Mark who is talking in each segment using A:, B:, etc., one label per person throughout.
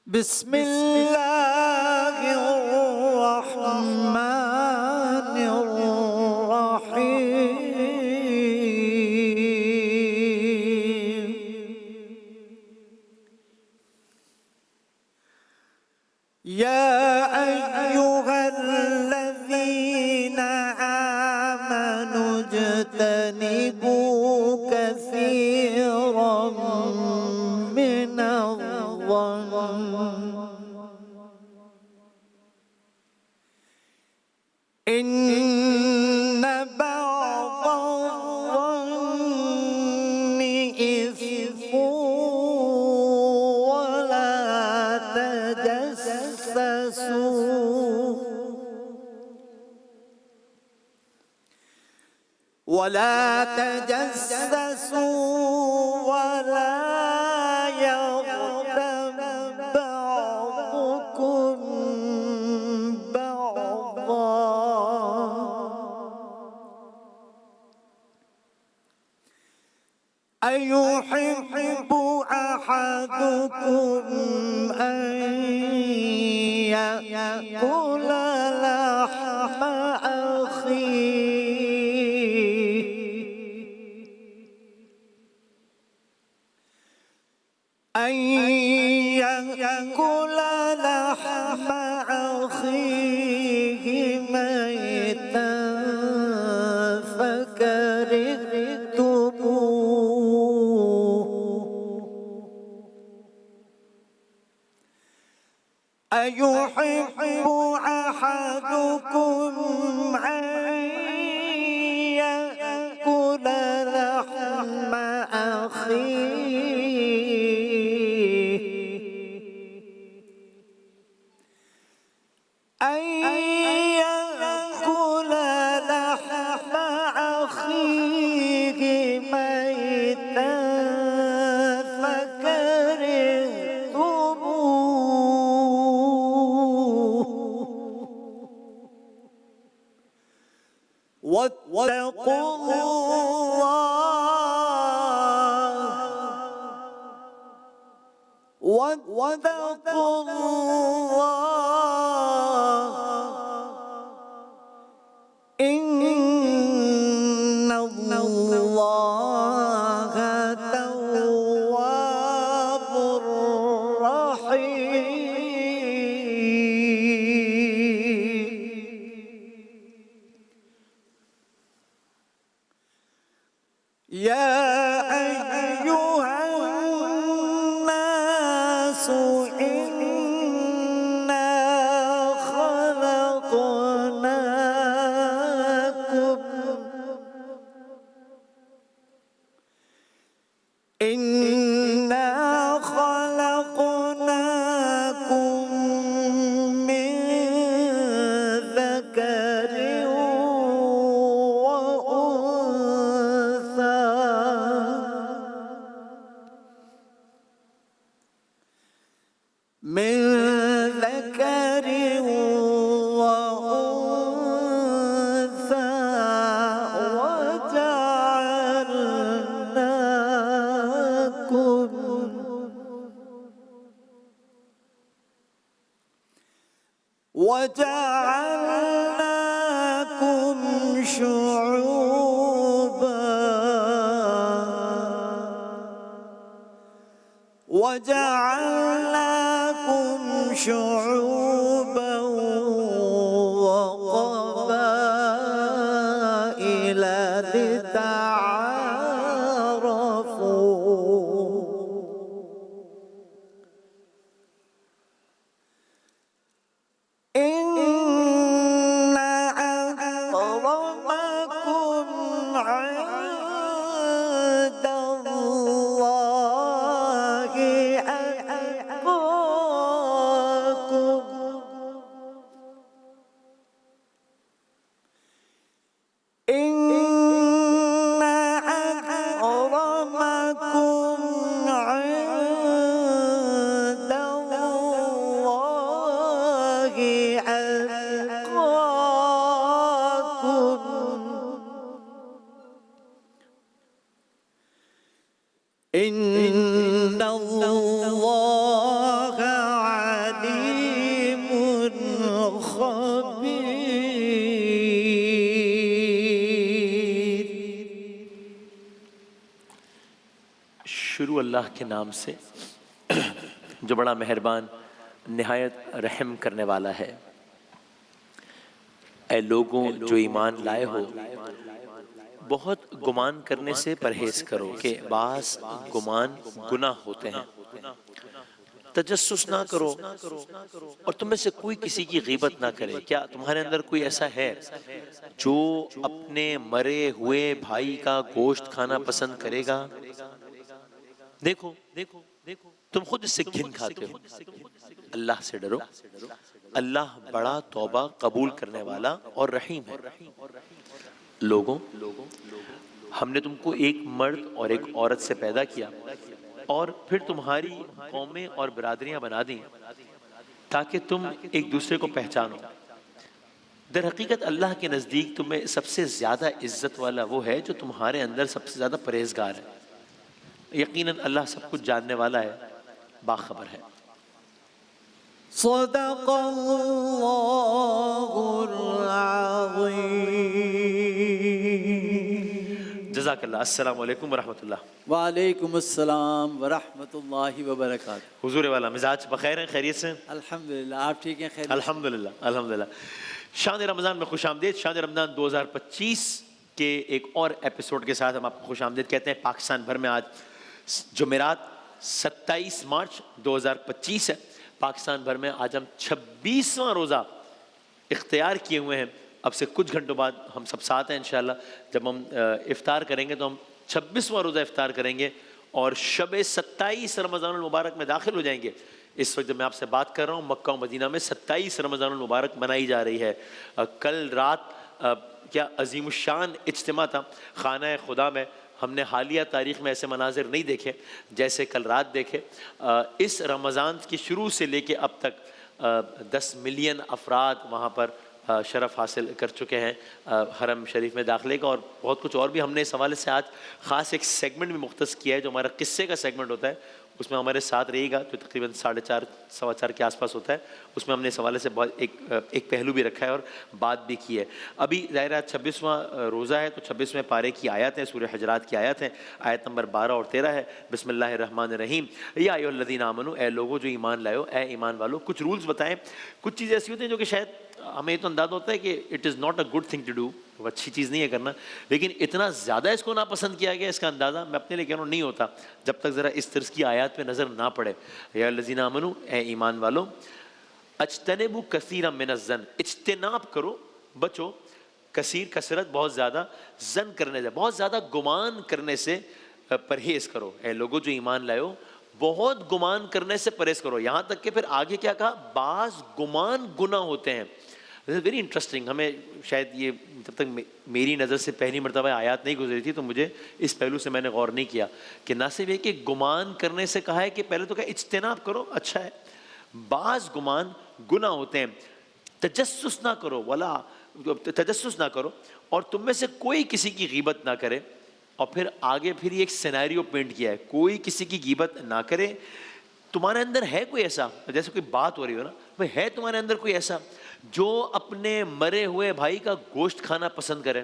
A: بسم الله الرحمن الرحيم. يا أيها الذين آمنوا اجتنبوا كثيرا من الظن إن بعض الظن إثم ولا تجسسوا ولا يغتب بعضكم بعضا أيحب أحدكم أن يأكل لحم أخيه ميتا فكرهتموه أيحب أحدكم أن يأكل لحم أخيه ميتا فكرهتموه واتقوا الله إن الله تواب رحيم. يا أيها الناس إنا خلقناكم من ذكر وأنثى وجعلناكم شعوبا وقبائل لتعارفوا إن أكرمكم عند الله أتقاكم إن إن الله عليم خبير.
B: شروع اللہ کے نام سے جو بڑا مہربان نہایت رحم کرنے والا ہے. اے لوگوں جو ایمان لائے ہو، بہت گمان کرنے سے پرہیز کرو کہ بعض گمان گناہ ہوتے ہیں. تجسس نہ کرو اور تم میں سے کوئی کسی کی غیبت نہ کرے. کیا تمہارے اندر کوئی ایسا ہے جو اپنے مرے ہوئے بھائی کا گوشت کھانا پسند کرے گا؟ دیکھو تم خود اس سے گھن کھاتے ہو. اللہ سے ڈرو، اللہ بڑا توبہ قبول کرنے والا اور رحیم ہے. لوگوں، ہم نے تم کو ایک مرد اور ایک عورت سے پیدا کیا اور پھر تمہاری قومیں اور برادریاں بنا دیں تاکہ تم ایک دوسرے کو پہچانو. در حقیقت اللہ کے نزدیک تمہیں سب سے زیادہ عزت والا وہ ہے جو تمہارے اندر سب سے زیادہ پرہیزگار ہے. یقیناً اللہ سب کچھ جاننے والا ہے، باخبر ہے.
A: صدق اللہ العظیم.
B: جزاک اللہ. السلام علیکم ورحمۃ اللہ.
C: وعلیکم السلام ورحمۃ اللہ وبرکاتہ.
B: حضور والا مزاج بخیر ہیں؟ خیریت سے؟
C: الحمدللہ. آپ ٹھیک ہیں؟ خیریت؟
B: الحمدللہ الحمدللہ. شان رمضان میں خوش آمدید. شان رمضان 2025 کے ایک اور ایپیسوڈ کے ساتھ ہم آپ کو خوش آمدید کہتے ہیں. پاکستان بھر میں آج جمعرات 27 مارچ 2025 ہے. پاکستان بھر میں آج ہم 26واں روزہ اختیار کیے ہوئے ہیں. اب سے کچھ گھنٹوں بعد ہم سب ساتھ ہیں انشاءاللہ. جب ہم افطار کریں گے تو ہم 26واں روزہ افطار کریں گے اور شب 27 رمضان المبارک میں داخل ہو جائیں گے. اس وقت جب میں آپ سے بات کر رہا ہوں مکہ و مدینہ میں 27 رمضان المبارک منائی جا رہی ہے. کل رات کیا عظیم الشان اجتماع تھا خانہ خدا میں. ہم نے حالیہ تاریخ میں ایسے مناظر نہیں دیکھے جیسے کل رات دیکھے. اس رمضان کی شروع سے لے کے اب تک 10 ملین افراد وہاں پر شرف حاصل کر چکے ہیں حرم شریف میں داخلے کا، اور بہت کچھ اور بھی ہم نے اس حوالے سے آج خاص ایک سیگمنٹ بھی مختص کیا ہے جو ہمارا قصے کا سیگمنٹ ہوتا ہے. اس میں ہمارے ساتھ رہے گا جو تقریباً 4:30 سوا 4 کے آس پاس ہوتا ہے. اس میں ہم نے اس حوالے سے بہت ایک پہلو بھی رکھا ہے اور بات بھی کی ہے. ابھی ظاہرہ 26واں روزہ ہے تو 26ویں پارے کی آیات ہیں، سورہ حجرات کی آیات ہیں. آیت نمبر 12 اور 13 ہے. بسم اللہ الرحمن الرحیم. یا ایھا الذین آمنوا، اے لوگوں جو ایمان لائے ہو، اے ایمان والو. کچھ رولز بتائیں. کچھ چیزیں ایسی ہوتی ہیں جو کہ شاید ہمیں یہ تو اندازہ ہوتا ہے کہ it is not a good thing to do, وہ اچھی چیز نہیں ہے کرنا، لیکن اتنا زیادہ اس کو ناپسند کیا گیا اس کا اندازہ میں اپنے لیے کہہ رہا ہوں نہیں ہوتا جب تک ذرا اس طرز کی آیات پہ نظر نہ پڑے. یا الذین آمنوا، اے ایمان والو، اجتنبوا کثیرا من الظن، اجتناب کرو، بچو، کثیر کثرت بہت زیادہ، ظن کرنے سے بہت زیادہ گمان کرنے سے پرہیز کرو. اے لوگوں جو ایمان لائے ہو، بہت گمان کرنے سے پرہیز کرو. یہاں تک کہ پھر آگے کیا کہا؟ بعض گمان گناہ ہوتے ہیں. Very interesting. ہمیں شاید یہ جب تک میری نظر سے پہلی مرتبہ آیات نہیں گزری تھی تو مجھے اس پہلو سے میں نے غور نہیں کیا کہ نہ صرف یہ کہ گمان کرنے سے کہا ہے کہ پہلے تو کہا اجتناب کرو، اچھا ہے، بعض گمان گناہ ہوتے ہیں. تجسس نہ کرو، تجسس نہ کرو اور تم میں سے کوئی کسی کی غیبت نہ کرے. اور پھر آگے پھر یہ ایک سینیریو پینٹ کیا ہے، کوئی کسی کی غیبت نہ کرے. تمہارے اندر ہے کوئی ایسا، جیسے کوئی بات ہو رہی ہو نا، بھائی ہے تمہارے اندر کوئی ایسا جو اپنے مرے ہوئے بھائی کا گوشت کھانا پسند کرے؟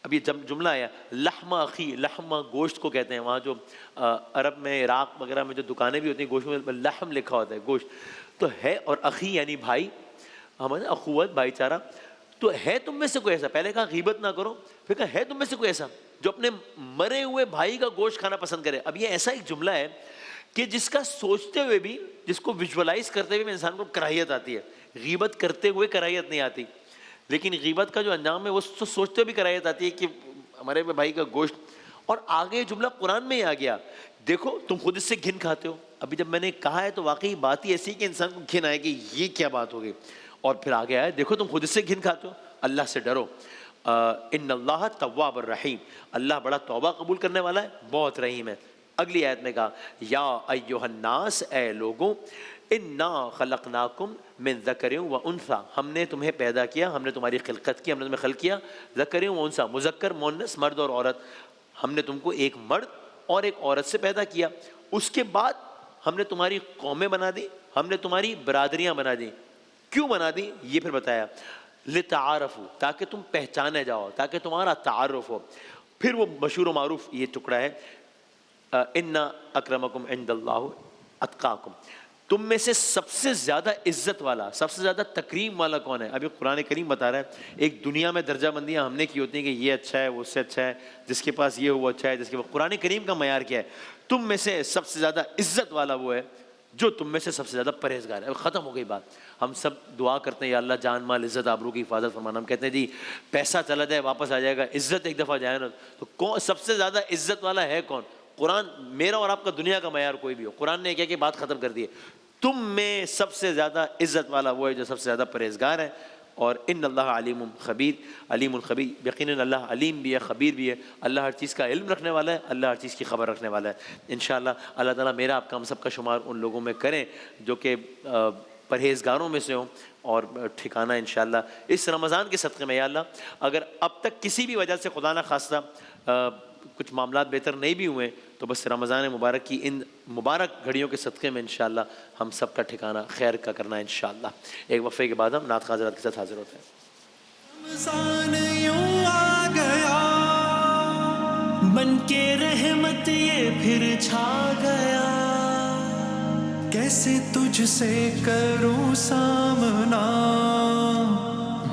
B: اب یہ جملہ آیا لحم اخی، لحم گوشت کو کہتے ہیں. وہاں جو عرب میں عراق وغیرہ میں جو دکانیں بھی ہوتی ہیں گوشت میں لحم لکھا ہوتا ہے، گوشت تو ہے. اور اخی یعنی بھائی، ہمارے اخوت بھائی چارہ. تو ہے تم میں سے کوئی ایسا، پہلے کہا غیبت نہ کرو، پھر کہا ہے تم میں سے کوئی ایسا جو اپنے مرے ہوئے بھائی کا گوشت کھانا پسند کرے. اب یہ ایسا ایک جملہ ہے کہ جس کا سوچتے ہوئے بھی، جس کو ویژولائز کرتے ہوئے بھی انسان کو کراہیت آتی ہے. غیبت کرتے ہوئے کراہیت نہیں آتی، لیکن غیبت کا جو انجام ہے وہ سوچتے بھی کراہیت آتی ہے کہ ہمارے بھائی کا گوشت. اور آگے جملہ قرآن میں ہی آ گیا، دیکھو تم خود اس سے گھن کھاتے ہو. ابھی جب میں نے کہا ہے تو واقعی بات ہی ایسی کہ انسان کو گھن آئے کہ یہ کیا بات ہوگی. اور پھر آگے آیا دیکھو تم خود اس سے گھن کھاتے ہو، اللہ سے ڈرو. ان اللہ تواب الرحیم، اللہ بڑا توبہ قبول کرنے والا ہے، بہت رحیم ہے. اگلی آیت میں کہا یا ایھا الناس، اے لوگوں، انا خلقناکم من ذکر و انثی، ہم نے تمہیں پیدا کیا، ہم نے تمہاری خلقت کی، ہم نے تمہیں خلق کیا ذکر و انثی، مذکر مؤنث، مرد اور عورت. ہم نے تم کو ایک مرد اور ایک عورت سے پیدا کیا، اس کے بعد ہم نے تمہاری قومیں بنا دی، ہم نے تمہاری برادریاں بنا دی. کیوں بنا دی یہ پھر بتایا. لتعارفوا، تاکہ تم پہچانے جاؤ، تاکہ تمہارا تعارف ہو. پھر وہ مشہور و معروف یہ ٹکڑا ہے ان اکرمکم عند اللہ اتقاکم. تم میں سے سب سے زیادہ عزت والا، سب سے زیادہ تکریم والا کون ہے؟ ابھی قرآن کریم بتا رہا ہے ایک دنیا میں درجہ بندیاں ہم نے کی ہوتی ہیں کہ یہ اچھا ہے، وہ اس سے اچھا ہے، جس کے پاس یہ وہ اچھا ہے، جس کے پاس. قرآن کریم کا معیار کیا ہے؟ تم میں سے سب سے زیادہ عزت والا وہ ہے جو تم میں سے سب سے زیادہ پرہیزگار ہے. ختم ہو گئی بات. ہم سب دعا کرتے ہیں یا اللہ جان مال عزت آبرو کی حفاظت فرمانا. ہم کہتے ہیں جی پیسہ چلا جائے واپس آ جائے گا، عزت ایک دفعہ جائے نا. تو کون سب سے زیادہ عزت والا ہے کون؟ قرآن میرا اور آپ کا دنیا کا معیار کوئی بھی ہو، قرآن نے کیا کہ بات ختم کر دی ہے. تم میں سب سے زیادہ عزت والا وہ ہے جو سب سے زیادہ پرہیزگار ہے. اور ان اللہ علیم خبیر، علیم الخبیر، یقیناً اللہ علیم بھی ہے، خبیر بھی ہے. اللہ ہر چیز کا علم رکھنے والا ہے، اللہ ہر چیز کی خبر رکھنے والا ہے. انشاءاللہ اللہ تعالیٰ میرا آپ کا ہم سب کا شمار ان لوگوں میں کریں جو کہ پرہیزگاروں میں سے ہوں. اور ٹھکانہ انشاءاللہ اس رمضان کے صدقے میں یا اللہ اگر اب تک کسی بھی وجہ سے خدا نہ خواستہ کچھ معاملات بہتر نہیں بھی ہوئے تو بس رمضان مبارک کی ان مبارک گھڑیوں کے صدقے میں انشاءاللہ ہم سب کا ٹھکانہ خیر کا کرنا ہے انشاءاللہ. ایک وقفے کے بعد ہم نعت خواہ حضرات کے ساتھ حاضر ہوتے ہیں.
A: رمضان یوں آ گیا بن کے رحمت یہ پھر چھا گیا، کیسے تجھ سے کروں سامنا